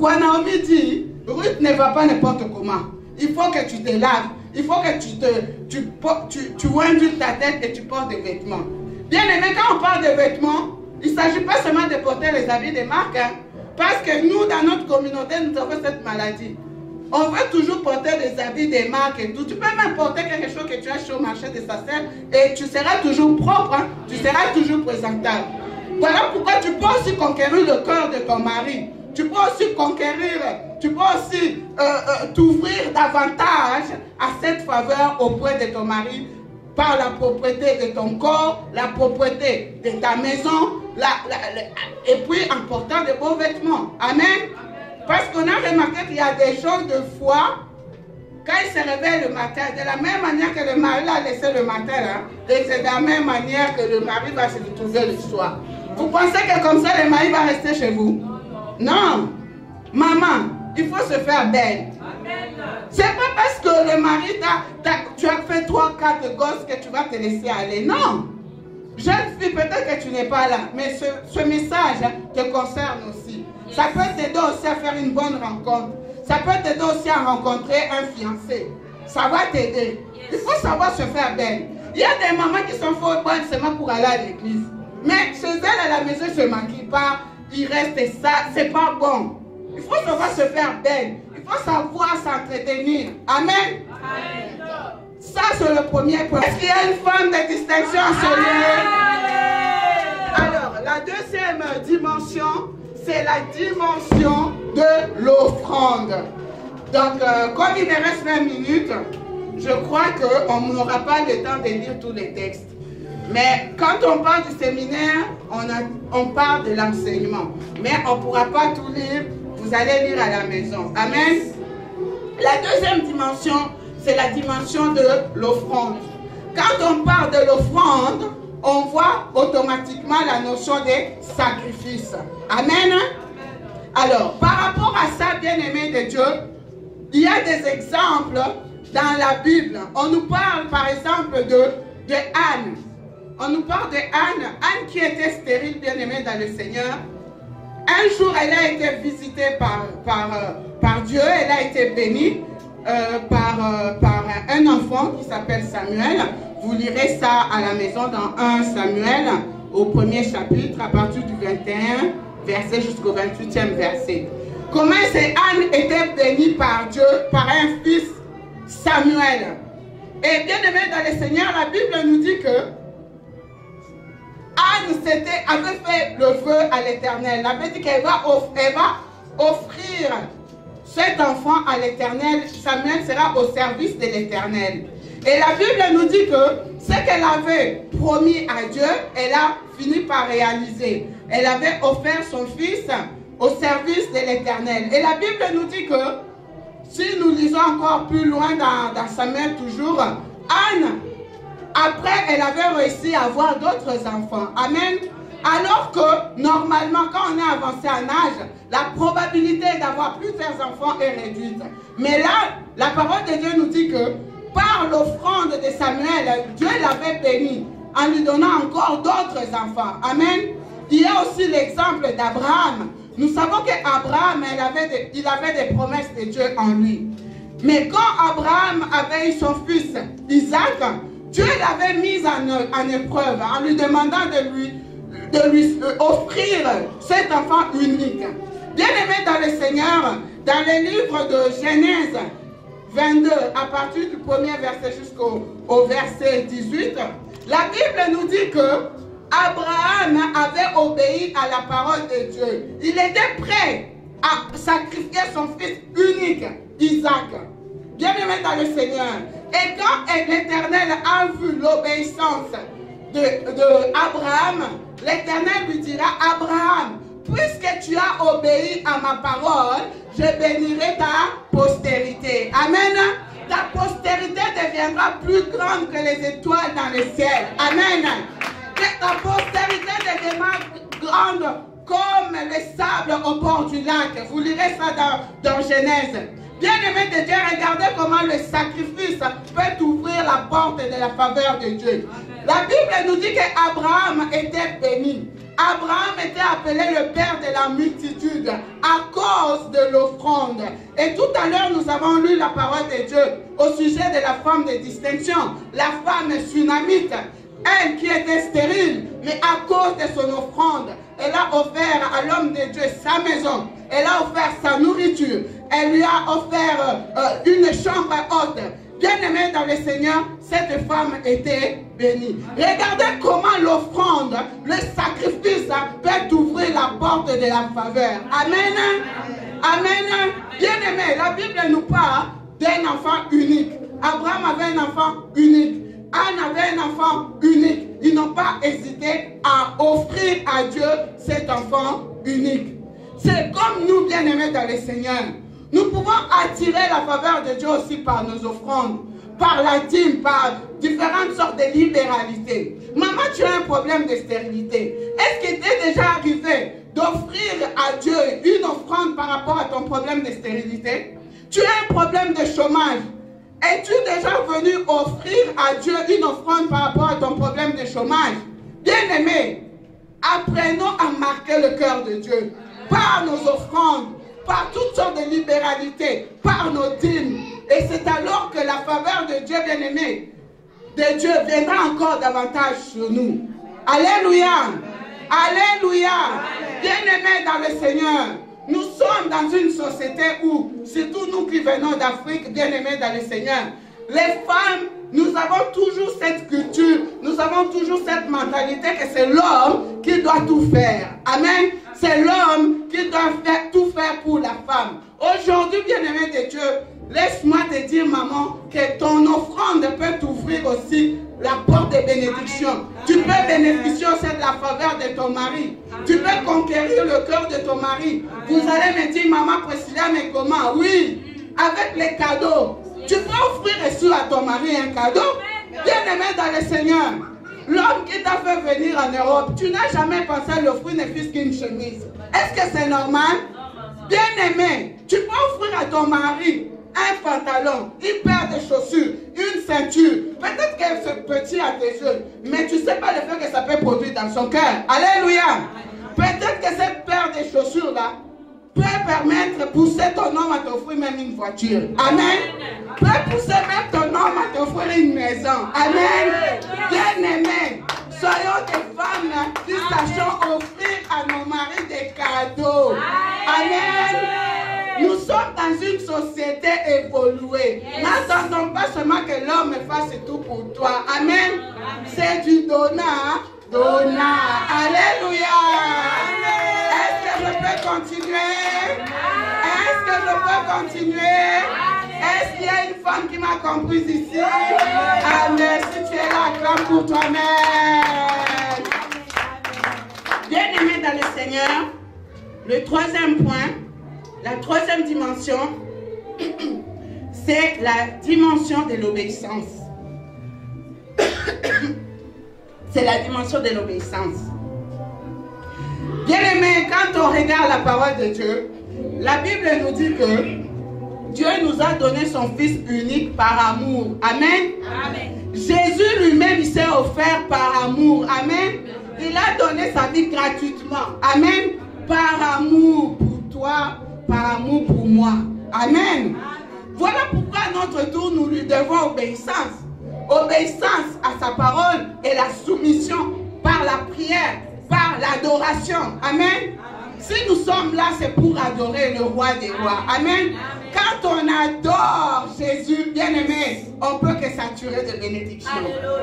Quoi, Naomi dit, Ruth ne va pas n'importe comment. Il faut que tu te laves. Il faut que tu oignes ta tête et tu portes des vêtements. Bien aimé, quand on parle de vêtements, il ne s'agit pas seulement de porter les habits des marques. Hein, parce que nous, dans notre communauté, nous avons cette maladie. On veut toujours porter des habits des marques et tout. Tu peux même porter quelque chose que tu achètes au marché de Sacelle et tu seras toujours propre. Hein, tu seras toujours présentable. Voilà pourquoi tu peux aussi conquérir le cœur de ton mari. Tu peux aussi conquérir, tu peux aussi t'ouvrir davantage à cette faveur auprès de ton mari par la propreté de ton corps, la propreté de ta maison, et puis en portant de beaux vêtements. Amen. Parce qu'on a remarqué qu'il y a des choses de foi, quand il se réveille le matin, de la même manière que le mari l'a laissé le matin, là, et c'est de la même manière que le mari va se retrouver le soir. Vous pensez que comme ça, le mari va rester chez vous? Non. Maman, il faut se faire belle. C'est pas parce que le mari tu as fait 3, 4 gosses que tu vas te laisser aller. Non. Jeune fille, peut-être que tu n'es pas là, mais ce message te concerne aussi. Ça peut t'aider aussi à faire une bonne rencontre. Ça peut t'aider aussi à rencontrer un fiancé. Ça va t'aider. Il faut savoir se faire belle. Il y a des mamans qui sont fort bonnes seulement pour aller à l'église. Mais chez elles, à la maison, je ne maquille pas. Il reste ça. C'est pas bon. Il faut savoir se faire belle. Il faut savoir s'entretenir. Amen. Ça, c'est le premier point. Est-ce qu'il y a une forme de distinction en ce lieu? Alors, la deuxième dimension, c'est la dimension de l'offrande. Donc, comme il me reste 20 minutes, je crois qu'on n'aura pas le temps de lire tous les textes. Mais quand on parle du séminaire, on parle de l'enseignement. Mais on ne pourra pas tout lire. Vous allez lire à la maison. Amen. La deuxième dimension, c'est la dimension de l'offrande. Quand on parle de l'offrande, on voit automatiquement la notion des sacrifices. Amen. Alors, par rapport à ça, bien-aimé de Dieu, il y a des exemples dans la Bible. On nous parle, par exemple, de Anne. On nous parle de Anne. Anne qui était stérile, bien-aimée dans le Seigneur. Un jour, elle a été visitée par Dieu. Elle a été bénie par un enfant qui s'appelle Samuel. Vous lirez ça à la maison dans 1 Samuel, au premier chapitre, à partir du 21 verset jusqu'au 28e verset. Comment Anne était bénie par Dieu, par un fils Samuel. Et bien aimé dans le Seigneur, la Bible nous dit que Anne avait fait le vœu à l'Éternel. Elle avait dit qu'elle va offrir cet enfant à l'Éternel. Samuel sera au service de l'Éternel. Et la Bible nous dit que ce qu'elle avait promis à Dieu, elle a fini par réaliser. Elle avait offert son fils au service de l'Éternel. Et la Bible nous dit que, si nous lisons encore plus loin dans Samuel toujours, Anne, après, elle avait réussi à avoir d'autres enfants. Amen. Alors que, normalement, quand on est avancé en âge, la probabilité d'avoir plusieurs enfants est réduite. Mais là, la parole de Dieu nous dit que, par l'offrande de Samuel, Dieu l'avait béni en lui donnant encore d'autres enfants. Amen. Il y a aussi l'exemple d'Abraham. Nous savons qu'Abraham, il avait des promesses de Dieu en lui. Mais quand Abraham avait eu son fils Isaac, Dieu l'avait mis en épreuve en lui demandant de lui offrir cet enfant unique. Bien aimé dans le Seigneur, dans le livre de Genèse 22, à partir du premier verset jusqu'au verset 18, la Bible nous dit que Abraham avait obéi à la parole de Dieu. Il était prêt à sacrifier son fils unique, Isaac. Bien aimé dans le Seigneur. Et quand l'Éternel a vu l'obéissance d'Abraham, l'Éternel lui dira, Abraham, puisque tu as obéi à ma parole, je bénirai ta postérité. Amen. Ta postérité deviendra plus grande que les étoiles dans le ciel. Amen. Que ta postérité deviendra grande comme le sable au bord du lac. Vous lirez ça dans Genèse. Bien-aimé de Dieu, regardez comment le sacrifice peut ouvrir la porte de la faveur de Dieu. La Bible nous dit qu'Abraham était béni. Abraham était appelé le père de la multitude à cause de l'offrande. Et tout à l'heure, nous avons lu la parole de Dieu au sujet de la femme de distinction, la femme sunamite. Elle qui était stérile, mais à cause de son offrande, elle a offert à l'homme de Dieu sa maison. Elle a offert sa nourriture. Elle lui a offert une chambre haute. Bien-aimée dans le Seigneur, cette femme était bénie. Regardez comment l'offrande, le sacrifice peut ouvrir la porte de la faveur. Amen. Amen. Bien-aimé, la Bible nous parle d'un enfant unique. Abraham avait un enfant unique. Anne avait un enfant unique. Ils n'ont pas hésité à offrir à Dieu cet enfant unique. C'est comme nous, bien-aimés dans le Seigneur. Nous pouvons attirer la faveur de Dieu aussi par nos offrandes, par la dîme, par différentes sortes de libéralités. Maman, tu as un problème de stérilité. Est-ce qu'il t'est déjà arrivé d'offrir à Dieu une offrande par rapport à ton problème de stérilité? Tu as un problème de chômage. Es-tu déjà venu offrir à Dieu une offrande par rapport à ton problème de chômage? Bien-aimés, apprenons à marquer le cœur de Dieu par nos offrandes, par toutes sortes de libéralités, par nos dîmes. Et c'est alors que la faveur de Dieu, bien-aimé, de Dieu viendra encore davantage sur nous. Alléluia! Alléluia! Bien-aimés dans le Seigneur, nous sommes dans une société où, surtout nous qui venons d'Afrique, bien-aimés dans le Seigneur, les femmes, nous avons toujours cette culture, nous avons toujours cette mentalité que c'est l'homme qui doit tout faire. Amen. C'est l'homme qui doit tout faire pour la femme. Aujourd'hui, bien-aimé de Dieu, laisse-moi te dire, maman, que ton offrande peut t'ouvrir aussi la porte de bénédiction. Tu peux bénéficier aussi de la faveur de ton mari. Tu peux conquérir le cœur de ton mari. Vous allez me dire, maman Priscilla, mais comment? Oui, avec les cadeaux. Tu peux offrir reçu à ton mari un cadeau. Bien-aimé dans le Seigneur, l'homme qui t'a fait venir en Europe, tu n'as jamais pensé à l'offrir ne fût-ce qu'une chemise. Est-ce que c'est normal? Bien-aimé, tu peux offrir à ton mari un pantalon, une paire de chaussures, une ceinture. Peut-être que c'est petit à tes yeux, mais tu ne sais pas le fait que ça peut produire dans son cœur. Alléluia. Peut-être que cette paire de chaussures-là peut permettre de pousser ton homme à t'offrir même une voiture. Amen. Peut pousser même ton homme à t'offrir une maison. Amen. Bien-aimés, soyons des femmes qui sachons offrir à nos maris des cadeaux. Amen. Nous sommes dans une société évoluée. N'attendons pas seulement que l'homme fasse tout pour toi. Amen. C'est du donnant. Donnant. Alléluia. Est-ce que je peux continuer? Est-ce que je peux continuer? Est-ce qu'il y a une femme qui m'a comprise ici? Amen. Si tu es là, acclame pour toi-même. Bien-aimé dans le Seigneur, le troisième point, la troisième dimension, c'est la dimension de l'obéissance. C'est la dimension de l'obéissance. Bien-aimé, quand on regarde la parole de Dieu, la Bible nous dit que Dieu nous a donné son Fils unique par amour. Amen. Amen. Jésus lui-même s'est offert par amour. Amen. Il a donné sa vie gratuitement. Amen. Par amour pour toi, par amour pour moi. Amen. Voilà pourquoi à notre tour, nous lui devons obéissance. Obéissance à sa parole et la soumission par la prière, par l'adoration. Amen. Si nous sommes là, c'est pour adorer le roi des rois. Amen. Quand on adore Jésus, bien-aimé, on peut que s'attirer de bénédiction.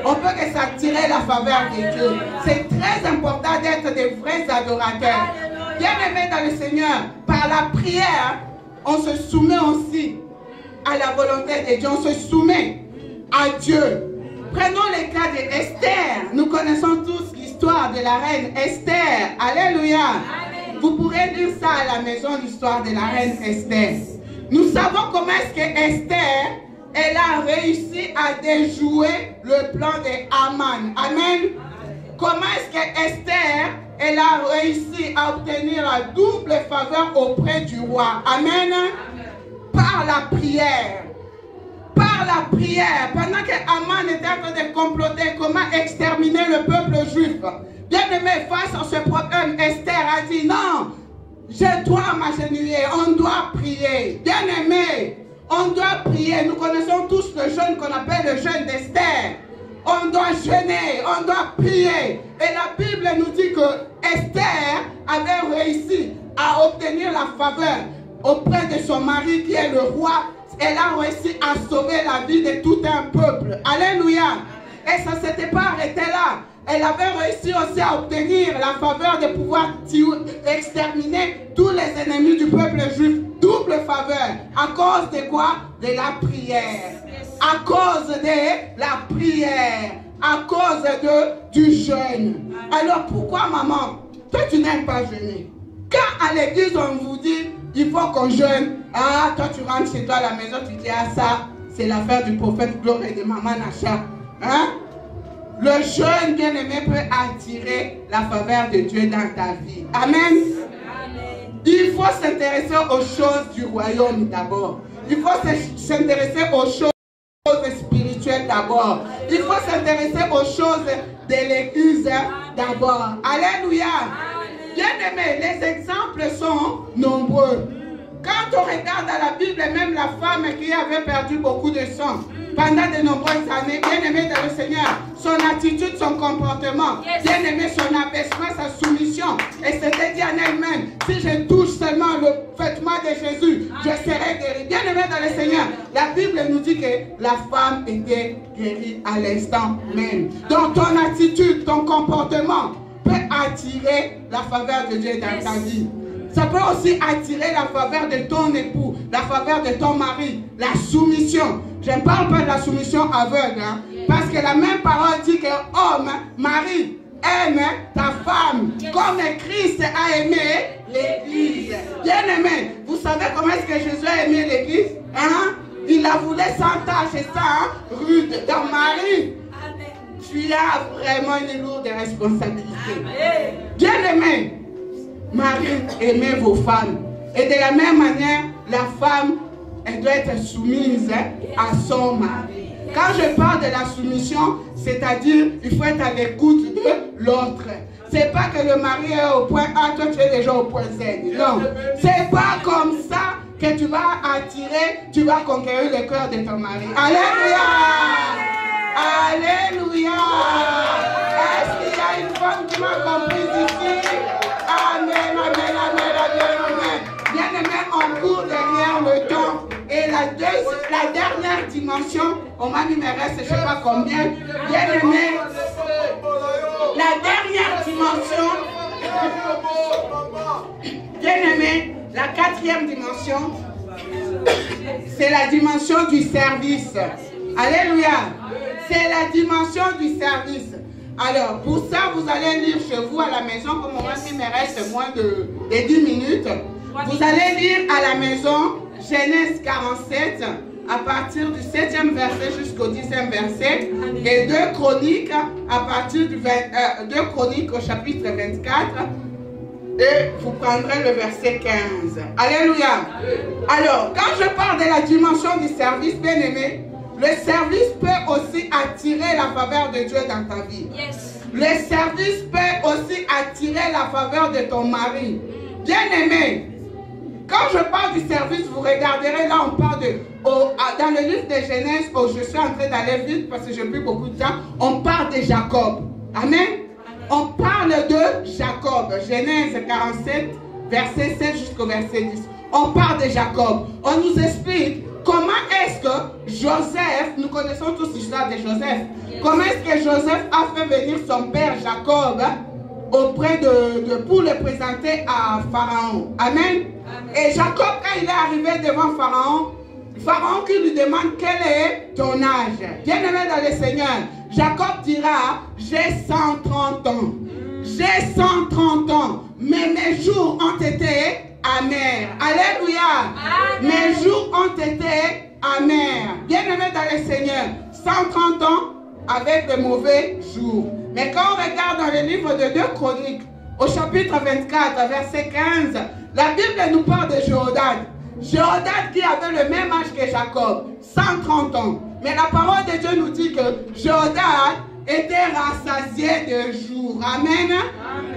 On peut que s'attirer la faveur de Dieu. C'est très important d'être des vrais adorateurs. Bien-aimé dans le Seigneur, par la prière, on se soumet aussi à la volonté de Dieu. On se soumet à Dieu. Prenons le cas d'Esther. Nous connaissons tous l'histoire de la reine Esther. Alléluia. Amen. Vous pourrez lire ça à la maison, l'histoire de la reine Esther. Nous savons comment est-ce que Esther, elle a réussi à déjouer le plan de Haman. Amen. Comment est-ce que Esther, elle a réussi à obtenir la double faveur auprès du roi. Amen. Par la prière. Par la prière. Pendant que Haman était en train de comploter comment exterminer le peuple juif. Bien-aimé, face à ce problème, Esther a dit non, je dois m'agenouiller, on doit prier. Bien-aimé, on doit prier. Nous connaissons tous le jeûne qu'on appelle le jeûne d'Esther. On doit jeûner, on doit prier. Et la Bible nous dit que Esther avait réussi à obtenir la faveur auprès de son mari qui est le roi. Elle a réussi à sauver la vie de tout un peuple. Alléluia. Et ça ne s'était pas arrêté là. Elle avait réussi aussi à obtenir la faveur de pouvoir exterminer tous les ennemis du peuple juif. Double faveur. À cause de quoi? De la prière. À cause de la prière. À cause du jeûne. Alors pourquoi, maman, toi tu n'aimes pas jeûner? Quand à l'église on vous dit il faut qu'on jeûne, ah toi tu rentres chez toi à la maison, tu dis ah ça c'est l'affaire du prophète Gloire et de maman Nacha. Hein? Le jeûne, bien-aimé, peut attirer la faveur de Dieu dans ta vie. Amen. Amen. Il faut s'intéresser aux choses du royaume d'abord. Il faut s'intéresser aux choses spirituelles d'abord. Il faut s'intéresser aux choses de l'église d'abord. Alléluia. Bien-aimé, les exemples sont nombreux. Quand on regarde dans la Bible, même la femme qui avait perdu beaucoup de sang pendant de nombreuses années, bien-aimé dans le Seigneur, son attitude, son comportement, bien-aimé, son abaissement, sa soumission, et s'était dit en elle-même, si je touche seulement le vêtement de Jésus, je serai guéri. Bien-aimé dans le Seigneur, la Bible nous dit que la femme était guérie à l'instant même. Donc ton attitude, ton comportement peut attirer la faveur de Dieu dans ta vie. Ça peut aussi attirer la faveur de ton époux, la faveur de ton mari, la soumission. Je ne parle pas de la soumission aveugle, hein, parce que la même parole dit que homme, mari, aime ta femme, comme Christ a aimé l'Église. Bien-aimé, vous savez comment est-ce que Jésus a aimé l'Église? Hein? Il la voulait sans tâche et sans rude. Donc Marie, tu as vraiment une lourde responsabilité. Bien-aimé, Marie, aimez vos femmes. Et de la même manière, la femme, elle doit être soumise à son mari. Quand je parle de la soumission, c'est-à-dire, il faut être à l'écoute de l'autre. C'est pas que le mari est au point A, toi tu es déjà au point Z. Non. C'est pas comme ça que tu vas attirer, tu vas conquérir le cœur de ton mari. Alléluia! Alléluia! Est-ce qu'il y a une femme qui m'a compris ici? Amen, amen, amen, amen, amen. Bien-aimé, on court derrière le temps. Et la dernière dimension, on m'a mis mes restes, je ne sais pas combien. Bien-aimé, la dernière dimension, bien-aimé, la quatrième dimension, c'est la dimension du service. Alléluia. C'est la dimension du service. Alors, pour ça, vous allez lire chez vous à la maison, comme on m'a dit, mais reste moins de 10 minutes. Vous allez lire à la maison Genèse 47, à partir du 7e verset jusqu'au 10e verset, et 2 Chroniques, à partir du 2 Chroniques au chapitre 24, et vous prendrez le verset 15. Alléluia. Alors, quand je parle de la dimension du service, bien aimé, le service peut aussi attirer la faveur de Dieu dans ta vie. Le service peut aussi attirer la faveur de ton mari. Bien-aimé, quand je parle du service, vous regarderez, là on parle dans le livre de Genèse, je suis en train d'aller vite parce que j'ai plus beaucoup de temps, on parle de Jacob. Amen. On parle de Jacob. Genèse 47, verset 7 jusqu'au verset 10. On parle de Jacob. On nous explique comment est-ce que Joseph, nous connaissons tous l'histoire de Joseph, comment est-ce que Joseph a fait venir son père Jacob auprès pour le présenter à Pharaon. Amen. Et Jacob, quand il est arrivé devant Pharaon, Pharaon qui lui demande quel est ton âge. Bien-aimé dans le Seigneur, Jacob dira, j'ai 130 ans. J'ai 130 ans, mais mes jours ont été amers. Alléluia. Amen. Mes jours ont été amers. Bien-aimé dans le Seigneur, 130 ans avec de mauvais jours. Mais quand on regarde dans le livre de 2 Chroniques, au chapitre 24, verset 15, la Bible nous parle de Jéhoshaphat. Jéhoshaphat qui avait le même âge que Jacob, 130 ans. Mais la parole de Dieu nous dit que Jéhoshaphat était rassasié de jour. Amen.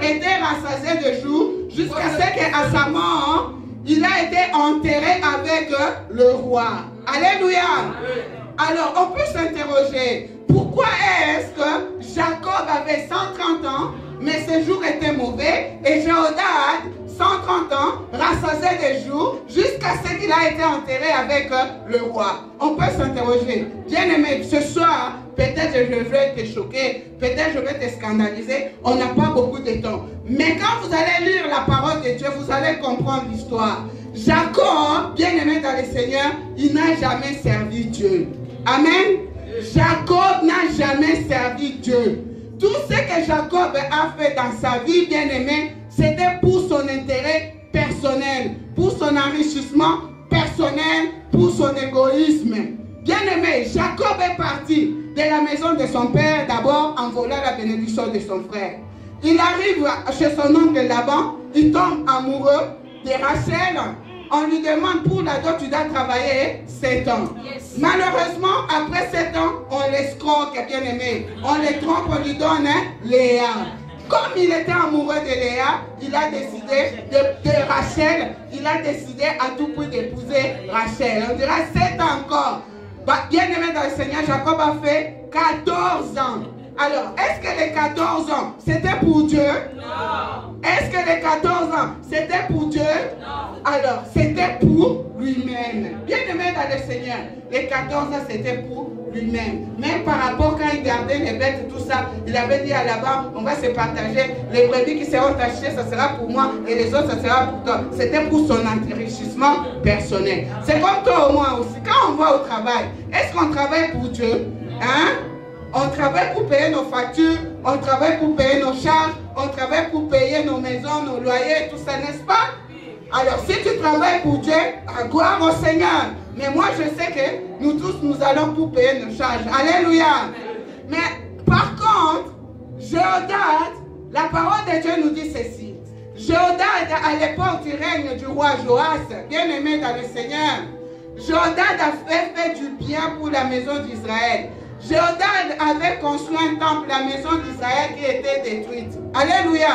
Était rassasié de jour jusqu'à ce qu'à sa mort, il a été enterré avec le roi. Alléluia. Alors, on peut s'interroger, pourquoi est-ce que Jacob avait 130 ans, mais ses jours étaient mauvais, et Jéhoshaphat, 130 ans, rassasié des jours, jusqu'à ce qu'il a été enterré avec le roi. On peut s'interroger. Bien-aimé, ce soir, peut-être je vais te choquer, peut-être je vais te scandaliser, on n'a pas beaucoup de temps. Mais quand vous allez lire la parole de Dieu, vous allez comprendre l'histoire. Jacob, bien-aimé dans le Seigneur, il n'a jamais servi Dieu. Amen. Jacob n'a jamais servi Dieu. Tout ce que Jacob a fait dans sa vie, bien-aimé, c'était pour son intérêt personnel, pour son enrichissement personnel, pour son égoïsme. Bien-aimé, Jacob est parti de la maison de son père, d'abord en volant la bénédiction de son frère. Il arrive chez son oncle Laban, il tombe amoureux de Rachel. On lui demande pour la dot, tu dois travailler 7 ans. Yes. Malheureusement, après 7 ans, on l'escroque, bien aimé. On les trompe, on lui donne Léa. Comme il était amoureux de Léa, il a décidé de Rachel, il a décidé à tout prix d'épouser Rachel. On dira 7 ans encore. Bien aimé dans le Seigneur, Jacob a fait 14 ans. Alors, est-ce que les 14 ans, c'était pour Dieu? Non. Est-ce que les 14 ans, c'était pour Dieu? Non. Alors, c'était pour lui-même. Bien aimé dans le Seigneur, les 14 ans, c'était pour lui-même. Même par rapport quand il gardait les bêtes et tout ça, il avait dit à Laban, on va se partager. Les brebis qui seront tachées, ça sera pour moi, et les autres, ça sera pour toi. C'était pour son enrichissement personnel. C'est comme toi au moins aussi. Quand on va au travail, est-ce qu'on travaille pour Dieu? Hein? On travaille pour payer nos factures, on travaille pour payer nos charges, on travaille pour payer nos maisons, nos loyers, tout ça, n'est-ce pas? Alors, si tu travailles pour Dieu, gloire au Seigneur. Mais moi, je sais que nous tous, nous allons pour payer nos charges. Alléluia. Mais par contre, Jéhoshaphat, la parole de Dieu nous dit ceci. Jéhoshaphat, à l'époque du règne du roi Joas, bien aimé dans le Seigneur, Jéhoshaphat a fait du bien pour la maison d'Israël. Jéhoshaphat avait construit un temple, la maison d'Israël qui était détruite. Alléluia.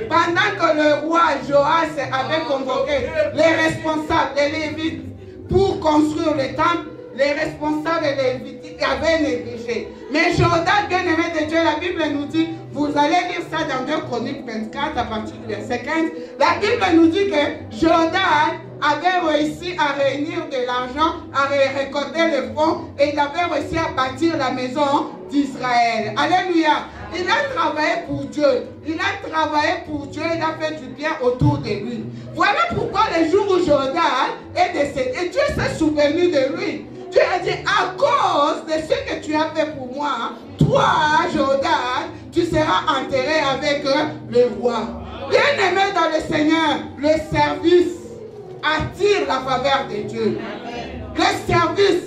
Pendant que le roi Joas avait convoqué les responsables, les Lévites, pour construire le temple, les responsables et les Lévites avaient négligé. Mais Jéhoshaphat, bien aimé de Dieu, la Bible nous dit, vous allez lire ça dans 2 Chroniques 24 à partir du verset 15. La Bible nous dit que Jéhoshaphat avait réussi à réunir de l'argent, à récolter les fonds, et il avait réussi à bâtir la maison d'Israël. Alléluia. Il a travaillé pour Dieu. Il a travaillé pour Dieu. Il a fait du bien autour de lui. Voilà pourquoi le jour où Jéhoshaphat est décédé, Dieu s'est souvenu de lui. Dieu a dit, à cause de ce que tu as fait pour moi, toi, Jéhoshaphat, tu seras enterré avec le roi. Bien aimé dans le Seigneur, le service attire la faveur de Dieu. Le service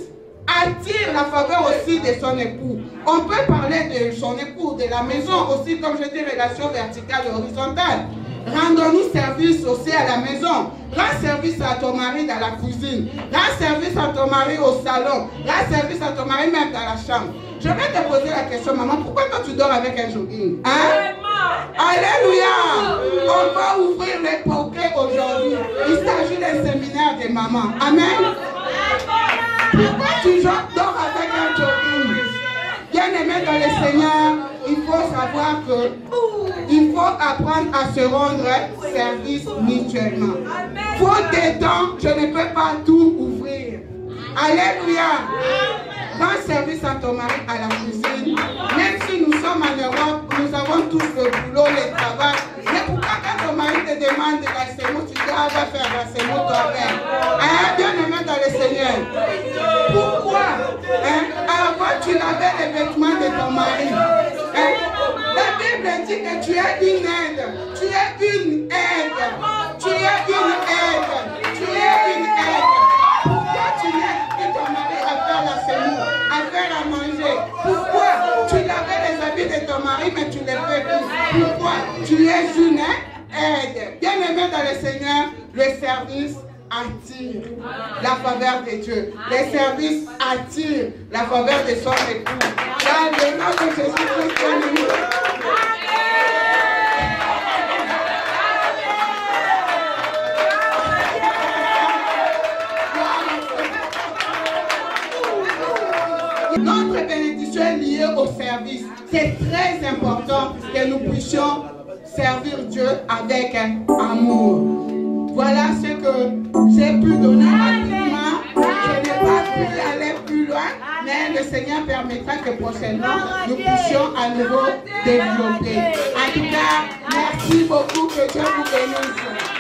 attire la faveur aussi de son époux. On peut parler de son époux, de la maison aussi, comme je dis, relation verticale et horizontale. Rendons-nous service aussi à la maison. Rends service à ton mari dans la cuisine. Rends service à ton mari au salon. Rends service à ton mari même dans la chambre. Je vais te poser la question, maman, pourquoi toi tu dors avec un jogging? Hein? Alléluia! On va ouvrir les poquets aujourd'hui. Il s'agit d'un séminaire de maman. Amen. Pourquoi tu dors avec un jogging? Bien aimé dans le Seigneur, il faut savoir que il faut apprendre à se rendre service mutuellement. Faute de temps, je ne peux pas tout ouvrir. Alléluia. Rends service à ton mari à la cuisine. Même si nous sommes en Europe, nous avons tous le boulot, le travail. Mais pourquoi quand ton mari te demande de la sémoule, tu dis, ah, va faire la sémoule toi-même. Hein, bien aimé dans le Seigneur. Pourquoi? Hein? Avant, tu lavais les vêtements de ton mari. Hein? La Bible dit que tu es une aide. Tu es une aide. Tu es une aide. Tu es une aide. Pourquoi tu n'aides ton mari à faire la sémoule, à faire à manger? Pourquoi tu lavais les habits de ton mari mais tu ne les fais plus? Pourquoi? Tu es une aide. Bien aimé dans le Seigneur, le service attire la faveur de Dieu. Les services attirent la faveur de son époux. Dans le nom de Jésus. Notre bénédiction est liée au service. C'est très important que nous puissions servir Dieu avec amour. Voilà ce que j'ai pu donner rapidement. Je n'ai pas pu aller plus loin, mais le Seigneur permettra que prochainement nous puissions à nouveau développer. En tout cas, merci beaucoup, que Dieu vous bénisse.